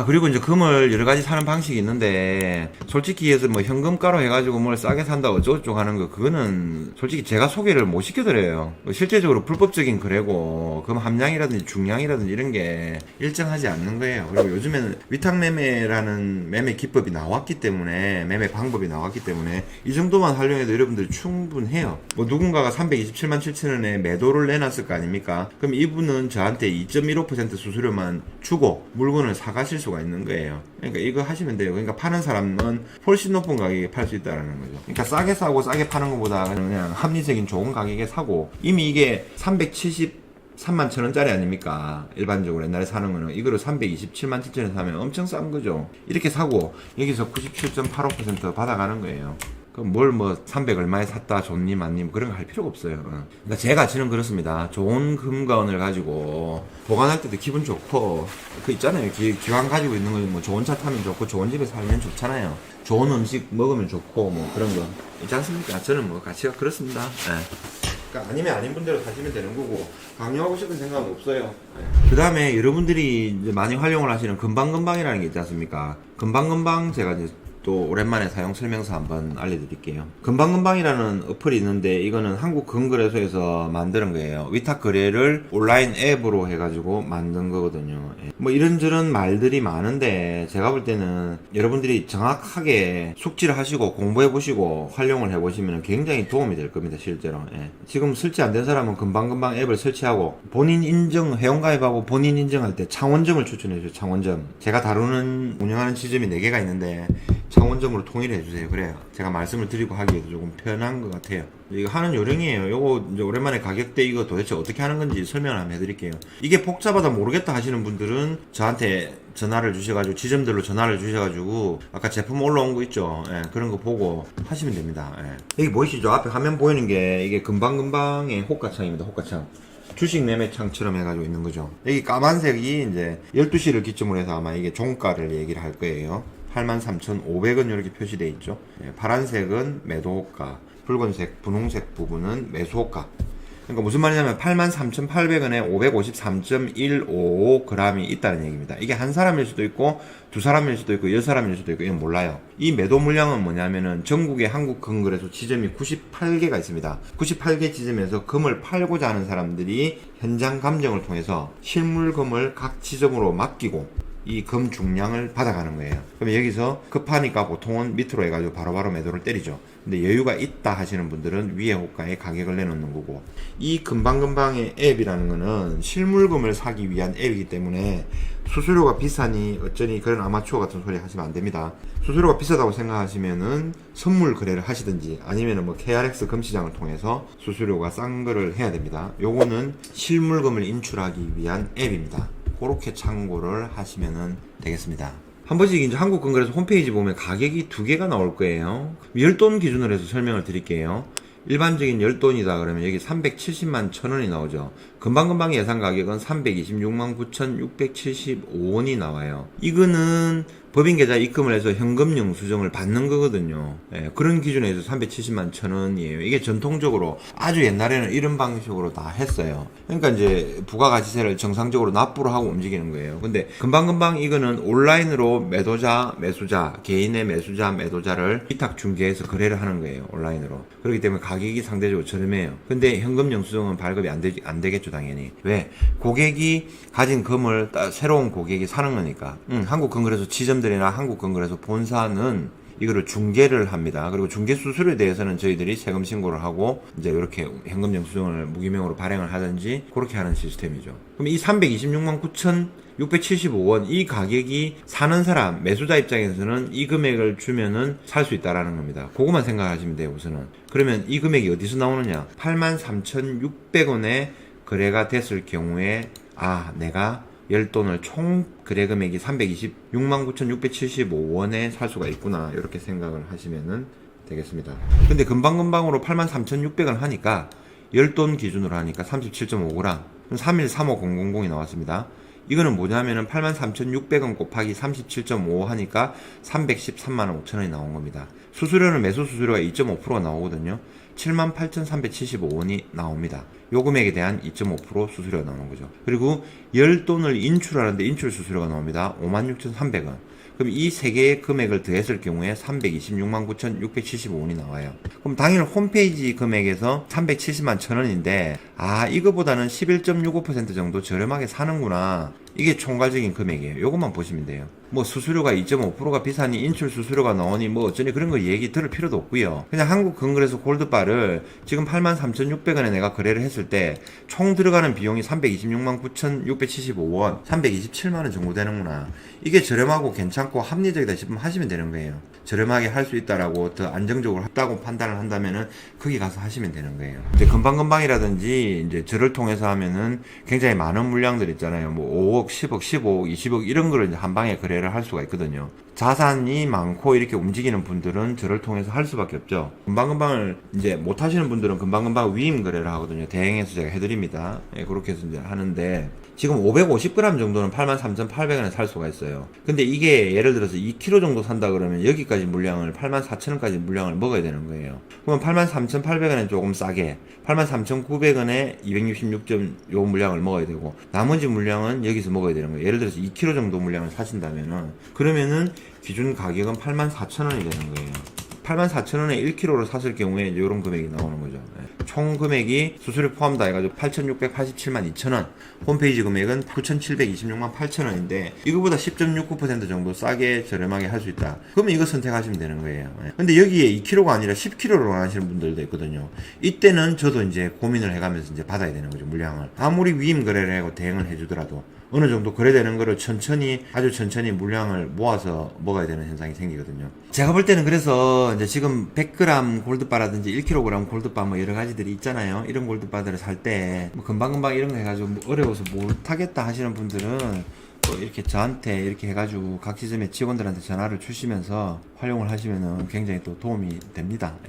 그리고 이제 금을 여러 가지 사는 방식이 있는데, 솔직히 해서 뭐 현금가로 해가지고 뭘 싸게 산다 어쩌고저쩌고 하는 거, 그거는 솔직히 제가 소개를 못 시켜드려요. 실제적으로 불법적인 거래고, 금 함량이라든지 중량이라든지 이런 게 일정하지 않는 거예요. 그리고 요즘에는 위탁매매라는 매매 기법이 나왔기 때문에, 매매 방법이 나왔기 때문에, 이 정도만 활용해도 여러분들이 충분해요. 뭐 누군가가 327만 7천원에 매도를 내놨을 거 아닙니까? 그럼 이분은 저한테 2.15% 수수료만 주고 물건을 사가실 수가 있는 거예요. 그러니까 이거 하시면 돼요. 그러니까 파는 사람은 훨씬 높은 가격에 팔 수 있다는 거죠. 그러니까 싸게 사고 싸게 파는 것보다 그냥 합리적인 좋은 가격에 사고, 이미 이게 373만 천원짜리 아닙니까? 일반적으로 옛날에 사는 거는 이거를 327만 7천원에 사면 엄청 싼 거죠. 이렇게 사고 여기서 97.85% 받아가는 거예요. 그럼 뭘 뭐 300 얼마에 샀다 좋니 많니 뭐 그런 거 할 필요가 없어요. 그러니까 제 가치는 그렇습니다. 좋은 금관을 가지고 보관할 때도 기분 좋고, 그 있잖아요. 기왕 가지고 있는 거 뭐 좋은 차 타면 좋고 좋은 집에 살면 좋잖아요. 좋은 음식 먹으면 좋고 뭐 그런 거 있지 않습니까? 저는 뭐 가치가 그렇습니다. 그러니까 아니면 아닌 분대로 사시면 되는 거고, 강요하고 싶은 생각은 없어요. 그 다음에 여러분들이 이제 많이 활용을 하시는 금방금방이라는 게 있지 않습니까? 금방금방 제가 이제 또 오랜만에 사용 설명서 한번 알려드릴게요. 금방금방이라는 어플이 있는데, 이거는 한국금거래소에서 만드는 거예요. 위탁 거래를 온라인 앱으로 해가지고 만든 거거든요. 뭐 이런저런 말들이 많은데, 제가 볼 때는 여러분들이 정확하게 숙지를 하시고 공부해 보시고 활용을 해 보시면 굉장히 도움이 될 겁니다. 실제로. 지금 설치 안 된 사람은 금방금방 앱을 설치하고 본인 인증, 회원가입하고 본인 인증할 때 창원점을 추천해줘요. 창원점. 제가 다루는 운영하는 지점이 4개가 있는데 창원점으로 통일해 주세요. 그래요. 제가 말씀을 드리고 하기에도 조금 편한 것 같아요. 이거 하는 요령이에요. 요거 이제 오랜만에 가격대 이거 도대체 어떻게 하는 건지 설명을 한번 해드릴게요. 이게 복잡하다 모르겠다 하시는 분들은 저한테 전화를 주셔가지고, 지점들로 전화를 주셔가지고 아까 제품 올라온 거 있죠. 그런 거 보고 하시면 됩니다. 여기 보이시죠? 앞에 화면 보이는 게 이게 금방금방의 호가창입니다. 호가창. 주식 매매창처럼 해가지고 있는 거죠. 여기 까만색이 이제 12시를 기점으로 해서 아마 이게 종가를 얘기를 할 거예요. 83,500원 이렇게 표시되어 있죠. 파란색은 매도호가, 붉은색, 분홍색 부분은 매수호가. 그러니까 무슨 말이냐면 83,800원에 553.155g이 있다는 얘기입니다. 이게 한 사람일 수도 있고 두 사람일 수도 있고 10사람일 수도 있고 이건 몰라요. 이 매도 물량은 뭐냐면은 전국에 한국금거래소 지점이 98개가 있습니다. 98개 지점에서 금을 팔고자 하는 사람들이 현장 감정을 통해서 실물금을 각 지점으로 맡기고 이 금 중량을 받아가는 거예요. 그럼 여기서 급하니까 보통은 밑으로 해가지고 바로바로 매도를 때리죠. 근데 여유가 있다 하시는 분들은 위에 호가에 가격을 내놓는 거고, 이 금방금방의 앱이라는 거는 실물금을 사기 위한 앱이기 때문에 수수료가 비싸니 어쩌니 그런 아마추어 같은 소리 하시면 안 됩니다. 수수료가 비싸다고 생각하시면은 선물 거래를 하시든지 아니면은 뭐 KRX 금시장을 통해서 수수료가 싼 거를 해야 됩니다. 요거는 실물금을 인출하기 위한 앱입니다. 그렇게 참고를 하시면 되겠습니다. 한 번씩 이제 한국금거래소 홈페이지 보면 가격이 2개가 나올 거예요. 10돈 기준으로 해서 설명을 드릴게요. 일반적인 10돈이다 그러면 여기 370만 1천원이 나오죠. 금방금방 예상 가격은 326만 9,675원이 나와요. 이거는 법인계좌 입금을 해서 현금 영수증을 받는 거거든요. 그런 기준에서 370만 1천원이에요. 이게 전통적으로 아주 옛날에는 이런 방식으로 다 했어요. 그러니까 이제 부가가치세를 정상적으로 납부를 하고 움직이는 거예요. 근데 금방금방 이거는 온라인으로 매도자, 매수자, 개인의 매수자, 매도자를 위탁 중개해서 거래를 하는 거예요. 온라인으로. 그렇기 때문에 가격이 상대적으로 저렴해요. 근데 현금 영수증은 발급이 안 되겠죠, 당연히. 왜? 고객이 가진 금을 새로운 고객이 사는 거니까. 한국금거래소 지점들이나 한국금거래소 본사는 이거를 중개를 합니다. 그리고 중개 수수료에 대해서는 저희들이 세금 신고를 하고 이제 이렇게 현금 영수증을 무기명으로 발행을 하든지 그렇게 하는 시스템이죠. 그럼 이 326만 9,675원 이 가격이 사는 사람 매수자 입장에서는 이 금액을 주면은 살 수 있다라는 겁니다. 그것만 생각하시면 돼요. 우선은. 그러면 이 금액이 어디서 나오느냐? 83,600원에 거래가 됐을 경우에 내가 10돈을 총 거래 금액이 326만 9,675원에 살 수가 있구나, 이렇게 생각을 하시면 되겠습니다. 근데 금방금방으로 83,600원 하니까 10돈 기준으로 하니까 37.5g 3135000이 나왔습니다. 이거는 뭐냐면은 83,600원 곱하기 37.5 하니까 313만 5천원이 나온 겁니다. 수수료는 매수 수수료가 2.5%가 나오거든요. 78,375원이 나옵니다. 요 금액에 대한 2.5% 수수료가 나오는 거죠. 그리고 10돈을 인출하는데 인출 수수료가 나옵니다. 56,300원. 그럼 이 세 개의 금액을 더했을 경우에 326만 9,675원이 나와요. 그럼 당일 홈페이지 금액에서 370만 1,000원인데 이거보다는 11.65% 정도 저렴하게 사는구나. 이게 총괄적인 금액이에요. 요것만 보시면 돼요. 뭐 수수료가 2.5%가 비싸니 인출 수수료가 나오니 뭐 어쩌니 그런 거 얘기 들을 필요도 없고요. 그냥 한국 건그레스 골드바를 지금 83,600원에 내가 거래를 했을 때 총 들어가는 비용이 326만 9,675원, 327만원 정도 되는구나. 이게 저렴하고 괜찮고 합리적이다 싶으면 하시면 되는 거예요. 저렴하게 할 수 있다라고 더 안정적으로 했다고 판단을 한다면은 거기 가서 하시면 되는 거예요. 이제 금방금방이라든지 이제 저를 통해서 하면은 굉장히 많은 물량들 있잖아요. 뭐 5억, 10억, 15억, 20억 이런 거를 이제 한 방에 거래를 할 수가 있거든요. 자산이 많고 이렇게 움직이는 분들은 저를 통해서 할 수밖에 없죠. 금방금방을 이제 못 하시는 분들은 금방금방 위임 거래를 하거든요. 대행해서 제가 해드립니다. 예, 그렇게 해서 이제 하는데 지금 550g 정도는 83,800원에 살 수가 있어요. 근데 이게 예를 들어서 2kg 정도 산다 그러면 여기까지 물량을 84,000원까지 물량을 먹어야 되는 거예요. 그러면 83,800원에 조금 싸게 83,900원에 266점 요 물량을 먹어야 되고 나머지 물량은 여기서 먹어야 되는 거예요. 예를 들어서 2kg 정도 물량을 사신다면은 그러면은 기준 가격은 84,000원이 되는 거예요. 84,000원에 1kg를 샀을 경우에 이런 금액이 나오는 거죠. 총 금액이 수수료 포함 다 해가지고 8,687만 2천원, 홈페이지 금액은 9,726만 8천원인데 이거보다 10.69% 정도 싸게 저렴하게 할 수 있다. 그러면 이거 선택하시면 되는 거예요. 근데 여기에 2kg가 아니라 10kg로 하시는 분들도 있거든요. 이때는 저도 이제 고민을 해가면서 이제 받아야 되는 거죠, 물량을. 아무리 위임 거래를 하고 대응을 해주더라도 어느 정도 거래되는 거를 천천히, 아주 천천히 물량을 모아서 먹어야 되는 현상이 생기거든요. 제가 볼 때는 그래서 이제 지금 100g 골드바라든지 1kg 골드바 뭐 여러 가지들이 있잖아요. 이런 골드바들을 살 때 뭐 금방금방 이런 거 해가지고 뭐 어려워서 못하겠다 하시는 분들은 또 이렇게 저한테 이렇게 해가지고 각 지점의 직원들한테 전화를 주시면서 활용을 하시면은 굉장히 또 도움이 됩니다.